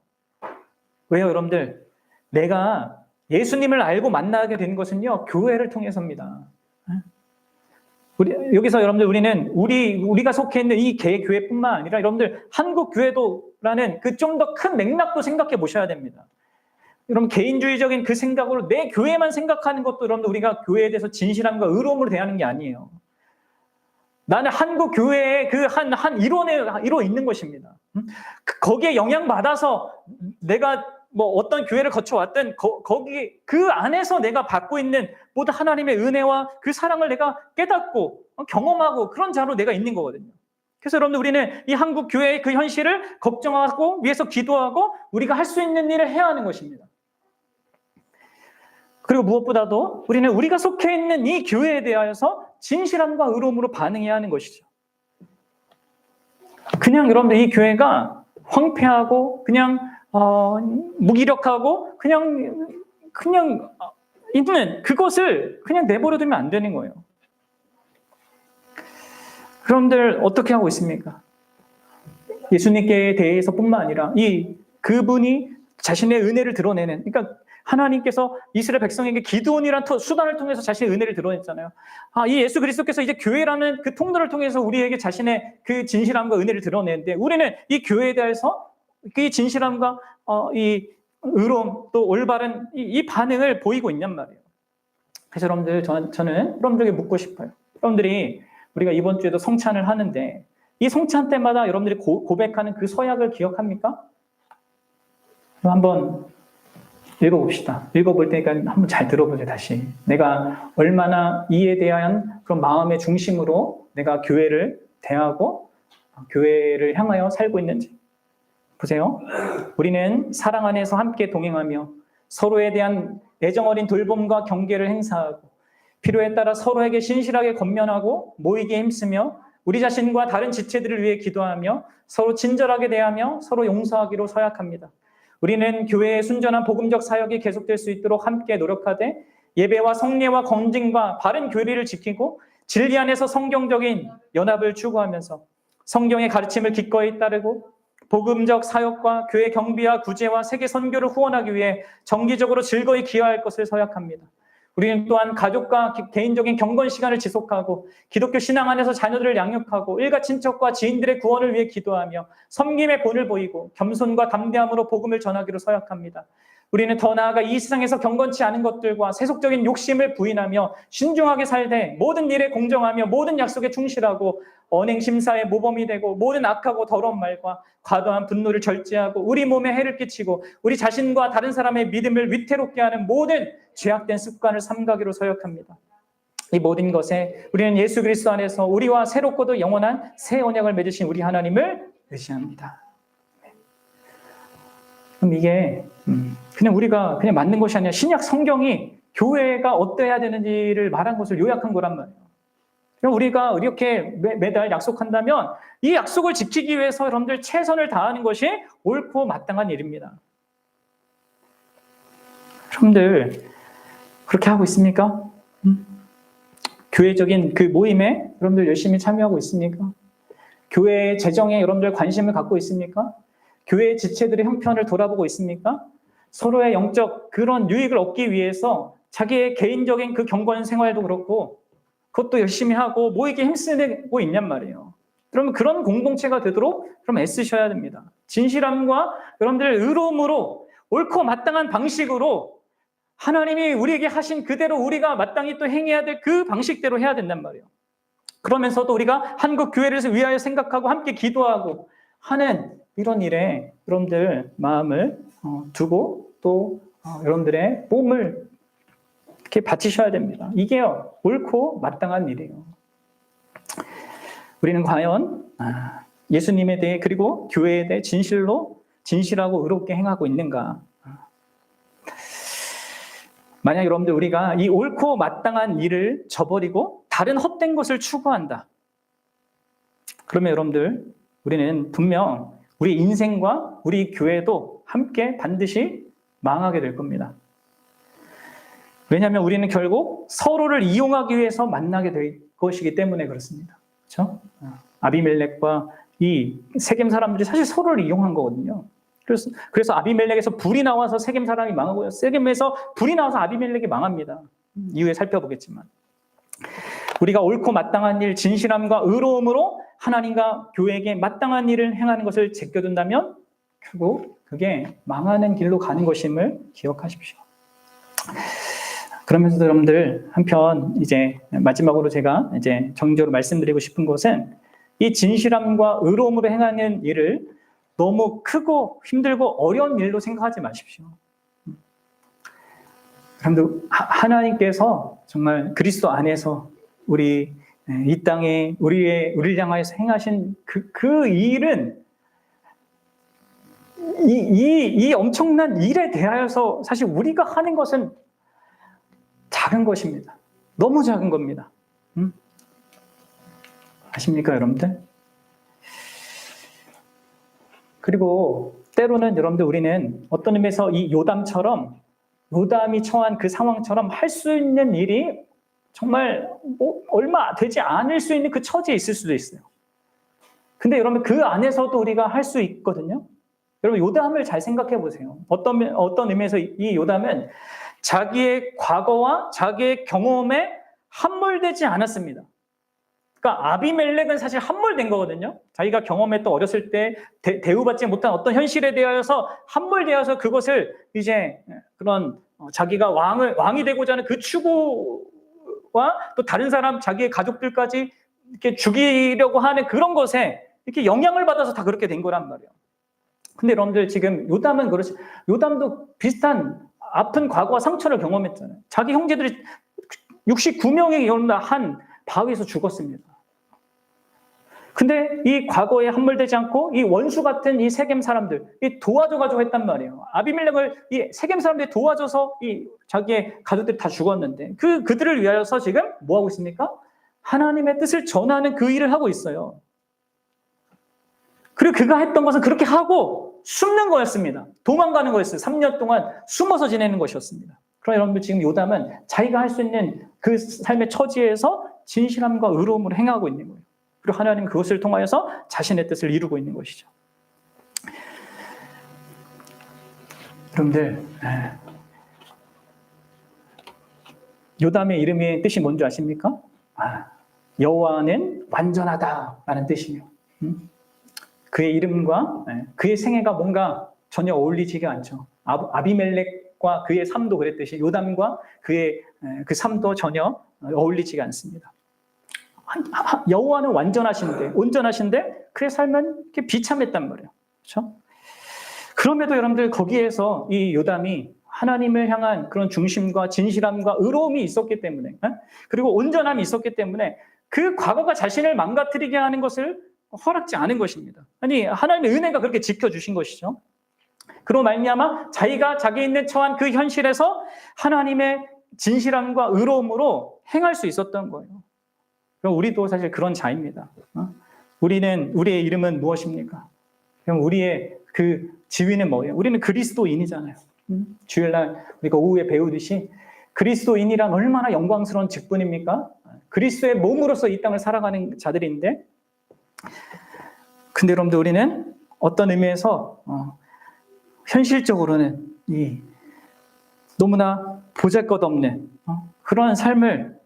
[SPEAKER 1] 왜요, 여러분들? 내가 예수님을 알고 만나게 되는 것은요, 교회를 통해서입니다. 여기서 여러분들 우리는 우리가 속해 있는 이 교회뿐만 아니라 여러분들 한국 교회도라는 그 좀 더 큰 맥락도 생각해 보셔야 됩니다. 여러분 개인주의적인 그 생각으로 내 교회만 생각하는 것도 여러분들 우리가 교회에 대해서 진실함과 의로움으로 대하는 게 아니에요. 나는 한국 교회의 그 한 일원에 있는 것입니다. 거기에 영향받아서 내가 뭐 어떤 교회를 거쳐왔든 거기 그 안에서 내가 받고 있는 모든 하나님의 은혜와 그 사랑을 내가 깨닫고 경험하고 그런 자로 내가 있는 거거든요. 그래서 여러분들 우리는 이 한국 교회의 그 현실을 걱정하고 위해서 기도하고 우리가 할 수 있는 일을 해야 하는 것입니다. 그리고 무엇보다도 우리는 우리가 속해 있는 이 교회에 대하여서 진실함과 의로움으로 반응해야 하는 것이죠. 그냥 여러분들 이 교회가 황폐하고 그냥 무기력하고 그냥 있는 그것을 그냥 내버려 두면 안 되는 거예요. 여러분들 어떻게 하고 있습니까? 예수님께 대해서뿐만 아니라 그분이 자신의 은혜를 드러내는, 그러니까 하나님께서 이스라엘 백성에게 기드온이라는 수단을 통해서 자신의 은혜를 드러냈잖아요. 이 예수 그리스도께서 이제 교회라는 그 통로를 통해서 우리에게 자신의 그 진실함과 은혜를 드러내는데, 우리는 이 교회에 대해서 이 진실함과 이 의로움 또 올바른 이 반응을 보이고 있냔 말이에요. 그래서 여러분들 저는 여러분들에게 묻고 싶어요. 여러분들이 우리가 이번 주에도 성찬을 하는데 이 성찬 때마다 여러분들이 고백하는 그 서약을 기억합니까? 한번 읽어봅시다. 읽어볼 테니까 한번 잘 들어보세요. 다시 내가 얼마나 이에 대한 그런 마음의 중심으로 내가 교회를 대하고 교회를 향하여 살고 있는지 보세요. 우리는 사랑 안에서 함께 동행하며 서로에 대한 애정 어린 돌봄과 경계를 행사하고 필요에 따라 서로에게 신실하게 권면하고 모이게 힘쓰며 우리 자신과 다른 지체들을 위해 기도하며 서로 친절하게 대하며 서로 용서하기로 서약합니다. 우리는 교회의 순전한 복음적 사역이 계속될 수 있도록 함께 노력하되 예배와 성례와 검증과 바른 교리를 지키고 진리 안에서 성경적인 연합을 추구하면서 성경의 가르침을 기꺼이 따르고 복음적 사역과 교회 경비와 구제와 세계 선교를 후원하기 위해 정기적으로 즐거이 기여할 것을 서약합니다. 우리는 또한 가족과 개인적인 경건 시간을 지속하고 기독교 신앙 안에서 자녀들을 양육하고 일가 친척과 지인들의 구원을 위해 기도하며 섬김의 본을 보이고 겸손과 담대함으로 복음을 전하기로 서약합니다. 우리는 더 나아가 이 세상에서 경건치 않은 것들과 세속적인 욕심을 부인하며 신중하게 살되 모든 일에 공정하며 모든 약속에 충실하고 언행 심사의 모범이 되고 모든 악하고 더러운 말과 과도한 분노를 절제하고 우리 몸에 해를 끼치고 우리 자신과 다른 사람의 믿음을 위태롭게 하는 모든 죄악된 습관을 삼가기로 서약합니다. 이 모든 것에 우리는 예수 그리스도 안에서 우리와 새롭고도 영원한 새 언약을 맺으신 우리 하나님을 의지합니다. 그럼 이게 그냥 우리가 그냥 맞는 것이 아니라 신약 성경이 교회가 어떠해야 되는지를 말한 것을 요약한 거란 말이에요. 그럼 우리가 이렇게 매달 약속한다면 이 약속을 지키기 위해서 여러분들 최선을 다하는 것이 옳고 마땅한 일입니다. 여러분들 그렇게 하고 있습니까? 교회적인 그 모임에 여러분들 열심히 참여하고 있습니까? 교회 재정에 여러분들 관심을 갖고 있습니까? 교회 지체들의 형편을 돌아보고 있습니까? 서로의 영적 그런 유익을 얻기 위해서 자기의 개인적인 그 경건 생활도 그렇고 그것도 열심히 하고 모이게 힘쓰고 있냔 말이에요. 그러면 그런 공동체가 되도록 그럼 애쓰셔야 됩니다. 진실함과 여러분들 의로움으로 옳고 마땅한 방식으로 하나님이 우리에게 하신 그대로 우리가 마땅히 또 행해야 될 그 방식대로 해야 된단 말이에요. 그러면서도 우리가 한국 교회를 위하여 생각하고 함께 기도하고 하는 이런 일에 여러분들 마음을 두고 또 여러분들의 몸을 이렇게 바치셔야 됩니다. 이게 옳고 마땅한 일이에요. 우리는 과연 예수님에 대해 그리고 교회에 대해 진실하고 의롭게 행하고 있는가? 만약 여러분들 우리가 이 옳고 마땅한 일을 저버리고 다른 헛된 것을 추구한다. 그러면 여러분들 우리는 분명 우리 인생과 우리 교회도 함께 반드시 망하게 될 겁니다. 왜냐하면 우리는 결국 서로를 이용하기 위해서 만나게 될 것이기 때문에 그렇습니다. 그렇죠? 아비멜렉과 이 세겜 사람들이 사실 서로를 이용한 거거든요. 그래서 아비멜렉에서 불이 나와서 세겜 사람이 망하고요. 세겜에서 불이 나와서 아비멜렉이 망합니다. 이후에 살펴보겠지만. 우리가 옳고 마땅한 일, 진실함과 의로움으로 하나님과 교회에게 마땅한 일을 행하는 것을 제껴둔다면 결국 그게 망하는 길로 가는 것임을 기억하십시오. 그러면서 여러분들 한편 이제 마지막으로 제가 이제 정적으로 말씀드리고 싶은 것은 이 진실함과 의로움으로 행하는 일을 너무 크고 힘들고 어려운 일로 생각하지 마십시오. 여러분들 하나님께서 정말 그리스도 안에서 우리 이 땅에 우리를 향하여서 행하신 그 일은 이 엄청난 일에 대하여서 사실 우리가 하는 것은 작은 것입니다. 너무 작은 겁니다. 아십니까, 여러분들? 그리고 때로는 여러분들 우리는 어떤 의미에서 이 요담이 처한 그 상황처럼 할 수 있는 일이 정말 얼마 되지 않을 수 있는 그 처지에 있을 수도 있어요. 근데 여러분 그 안에서도 우리가 할 수 있거든요. 여러분 요담을 잘 생각해 보세요. 어떤 의미에서 이 요담은 자기의 과거와 자기의 경험에 함몰되지 않았습니다. 그러니까 아비멜렉은 사실 함몰된 거거든요. 자기가 경험했던 어렸을 때 대우받지 못한 어떤 현실에 대하여서 함몰되어서 그것을 이제 그런 자기가 왕이 되고자 하는 그 추구와 또 다른 사람 자기의 가족들까지 이렇게 죽이려고 하는 그런 것에 이렇게 영향을 받아서 다 그렇게 된 거란 말이에요. 근데 여러분들 지금 요담은 그렇지, 요담도 비슷한 아픈 과거와 상처를 경험했잖아요. 자기 형제들이 69명이 한 바위에서 죽었습니다. 근데 이 과거에 함몰되지 않고 이 원수 같은 이 세겜 사람들, 이 도와줘가지고 했단 말이에요. 아비멜렉을 이 세겜 사람들이 도와줘서 이 자기의 가족들이 다 죽었는데 그들을 위하여서 지금 뭐 하고 있습니까? 하나님의 뜻을 전하는 그 일을 하고 있어요. 그리고 그가 했던 것은 그렇게 하고 숨는 거였습니다. 도망가는 거였어요. 3년 동안 숨어서 지내는 것이었습니다. 그러나 여러분들 지금 요담은 자기가 할 수 있는 그 삶의 처지에서 진실함과 의로움으로 행하고 있는 거예요. 그리고 하나님은 그것을 통하여서 자신의 뜻을 이루고 있는 것이죠. 여러분들, 요담의 이름의 뜻이 뭔지 아십니까? 여호와는 완전하다라는 뜻이에요. 그의 이름과 그의 생애가 뭔가 전혀 어울리지가 않죠. 아비멜렉과 그의 삶도 그랬듯이 요담과 그의 그 삶도 전혀 어울리지가 않습니다. 여호와는 온전하신데 그의 삶은 이렇게 비참했단 말이에요. 그렇죠? 그럼에도 여러분들 거기에서 이 요담이 하나님을 향한 그런 중심과 진실함과 의로움이 있었기 때문에 그리고 온전함이 있었기 때문에 그 과거가 자신을 망가뜨리게 하는 것을 허락지 않은 것입니다. 아니 하나님의 은혜가 그렇게 지켜주신 것이죠. 그로 말미암아 자기가 자기 있는 처한 그 현실에서 하나님의 진실함과 의로움으로 행할 수 있었던 거예요. 그럼 우리도 사실 그런 자입니다. 우리의 이름은 무엇입니까? 그럼 우리의 그 지위는 뭐예요? 우리는 그리스도인이잖아요. 주일날 우리가 오후에 배우듯이 그리스도인이란 얼마나 영광스러운 직분입니까? 그리스도의 몸으로서 이 땅을 살아가는 자들인데, 근데 여러분들 우리는 어떤 의미에서 현실적으로는 이 너무나 보잘것없는 그런 삶을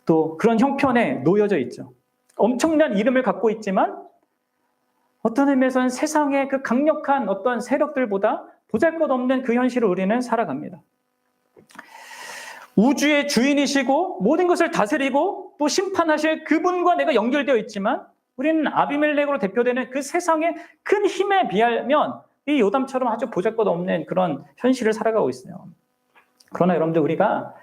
[SPEAKER 1] 또 그런 형편에 놓여져 있죠. 엄청난 이름을 갖고 있지만 어떤 의미에서는 세상의 그 강력한 어떤 세력들보다 보잘것없는 그 현실을 우리는 살아갑니다. 우주의 주인이시고 모든 것을 다스리고 또 심판하실 그분과 내가 연결되어 있지만 우리는 아비멜렉으로 대표되는 그 세상의 큰 힘에 비하면 이 요담처럼 아주 보잘것없는 그런 현실을 살아가고 있어요. 그러나 여러분들 우리가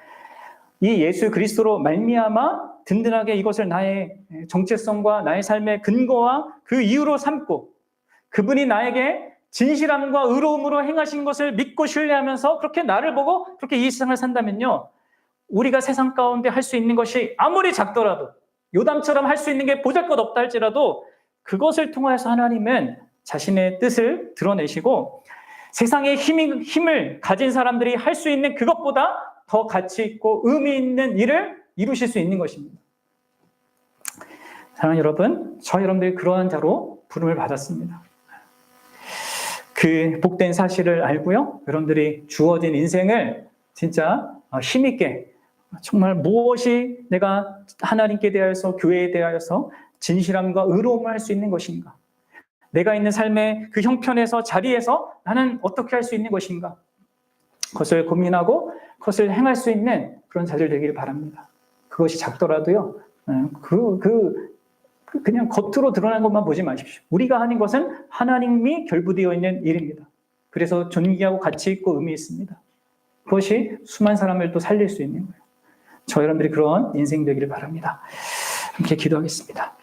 [SPEAKER 1] 이 예수 그리스도로 말미암아 든든하게 이것을 나의 정체성과 나의 삶의 근거와 그 이유로 삼고 그분이 나에게 진실함과 의로움으로 행하신 것을 믿고 신뢰하면서 그렇게 나를 보고 그렇게 이 세상을 산다면요, 우리가 세상 가운데 할 수 있는 것이 아무리 작더라도 요담처럼 할 수 있는 게 보잘것없다 할지라도 그것을 통해서 하나님은 자신의 뜻을 드러내시고 세상의 힘을 가진 사람들이 할 수 있는 그것보다 더 가치 있고 의미 있는 일을 이루실 수 있는 것입니다. 사랑하는 여러분, 여러분들이 그러한 자로 부름을 받았습니다. 그 복된 사실을 알고요, 여러분들이 주어진 인생을 진짜 힘있게 정말 무엇이 내가 하나님께 대하여서 교회에 대하여서 진실함과 의로움을 할 수 있는 것인가, 내가 있는 삶의 그 형편에서 자리에서 나는 어떻게 할 수 있는 것인가, 그것을 고민하고 그것을 행할 수 있는 그런 자들 되기를 바랍니다. 그것이 작더라도요, 그냥 겉으로 드러난 것만 보지 마십시오. 우리가 하는 것은 하나님이 결부되어 있는 일입니다. 그래서 존귀하고 가치 있고 의미 있습니다. 그것이 수많은 사람을 또 살릴 수 있는 거예요. 여러분들이 그런 인생 되기를 바랍니다. 함께 기도하겠습니다.